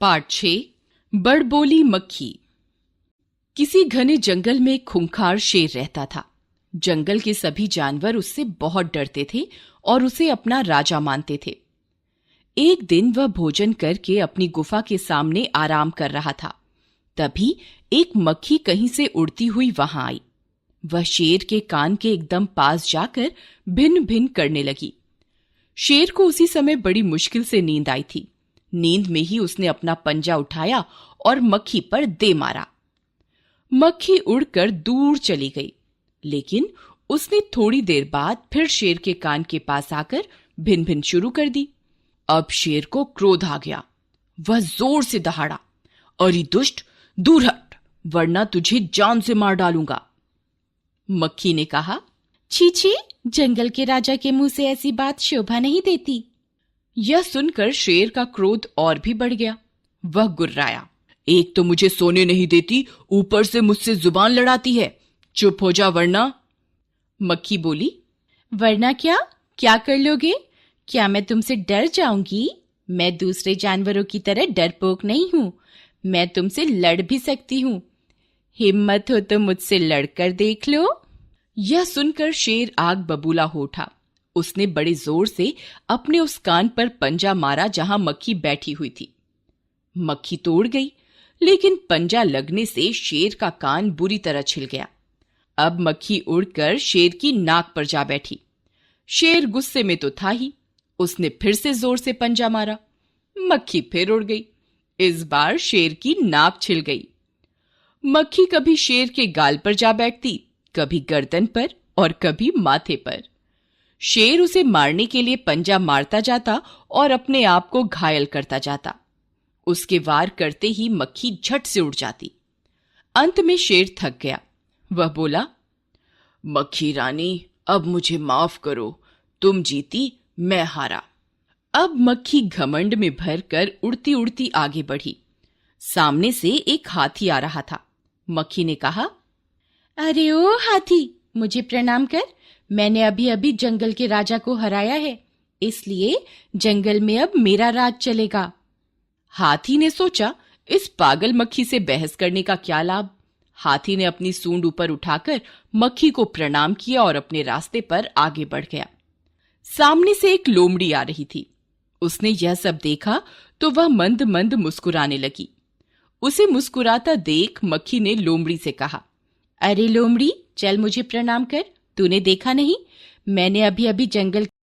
Part 6 बड़बोली मक्खी। किसी घने जंगल में एक खूंखार शेर रहता था। जंगल के सभी जानवर उससे बहुत डरते थे और उसे अपना राजा मानते थे। एक दिन वह भोजन करके अपनी गुफा के सामने आराम कर रहा था। तभी एक मक्खी कहीं से उड़ती हुई वहां आई। वह शेर के कान के एकदम पास जाकर भिन भिन करने लगी। शेर को उसी समय बड़ी मुश्किल से नींद आई थी। नींद में ही उसने अपना पंजा उठाया और मक्खी पर दे मारा। मक्खी उड़कर दूर चली गई, लेकिन उसने थोड़ी देर बाद फिर शेर के कान के पास आकर भिन भिन शुरू कर दी। अब शेर को क्रोध आ गया। वह जोर से दहाड़ा, अरे दुष्ट, दूर हट, वरना तुझे जान से मार डालूंगा। मक्खी ने कहा, छी छी, जंगल के राजा के मुंह से ऐसी बात शोभा नहीं देती। यह सुनकर शेर का क्रोध और भी बढ़ गया। वह गुर्राया, एक तो मुझे सोने नहीं देती, ऊपर से मुझसे जुबान लड़ाती है। चुप हो जा वरना। मक्खी बोली, वरना क्या? क्या कर लोगे? क्या मैं तुमसे डर जाऊंगी? मैं दूसरे जानवरों की तरह डरपोक नहीं हूं। मैं तुमसे लड़ भी सकती हूं। हिम्मत हो तो मुझसे लड़कर देख लो। यह सुनकर शेर आग बबूला हो उठा। उसने बड़े जोर से अपने उस कान पर पंजा मारा जहां मक्खी बैठी हुई थी। मक्खी तो उड़ गई, लेकिन पंजा लगने से शेर का कान बुरी तरह छिल गया। अब मक्खी उड़कर शेर की नाक पर जा बैठी। शेर गुस्से में तो था ही। उसने फिर से जोर से पंजा मारा। मक्खी फिर उड़ गई। इस बार शेर की नाक छिल गई। मक्खी कभी शेर के गाल पर जा बैठती, कभी गर्दन पर और कभी माथे पर। शेर उसे मारने के लिए पंजा मारता जाता और अपने आप को घायल करता जाता। उसके वार करते ही मक्खी झट से उड़ जाती। अंत में शेर थक गया। वह बोला, मक्खी रानी, अब मुझे माफ करो। तुम जीती, मैं हारा। अब मक्खी घमंड में भरकर उड़ती उड़ती आगे बढ़ी। सामने से एक हाथी आ रहा था। मक्खी ने कहा, अरे ओ हाथी, मुझे प्रणाम कर। मैंने अभी अभी जंगल के राजा को हराया है, इसलिए जंगल में अब मेरा राज चलेगा। हाथी ने सोचा, इस पागल मक्खी से बहस करने का क्या लाभ। हाथी ने अपनी सूंड ऊपर उठाकर मक्खी को प्रणाम किया और अपने रास्ते पर आगे बढ़ गया। सामने से एक लोमड़ी आ रही थी। उसने यह सब देखा तो वह मंद मंद मुस्कुराने लगी। उसे मुस्कुराता देख मक्खी ने लोमड़ी से कहा, अरे लोमड़ी, चल मुझे प्रणाम कर। तूने देखा नहीं, मैंने अभी अभी जंगल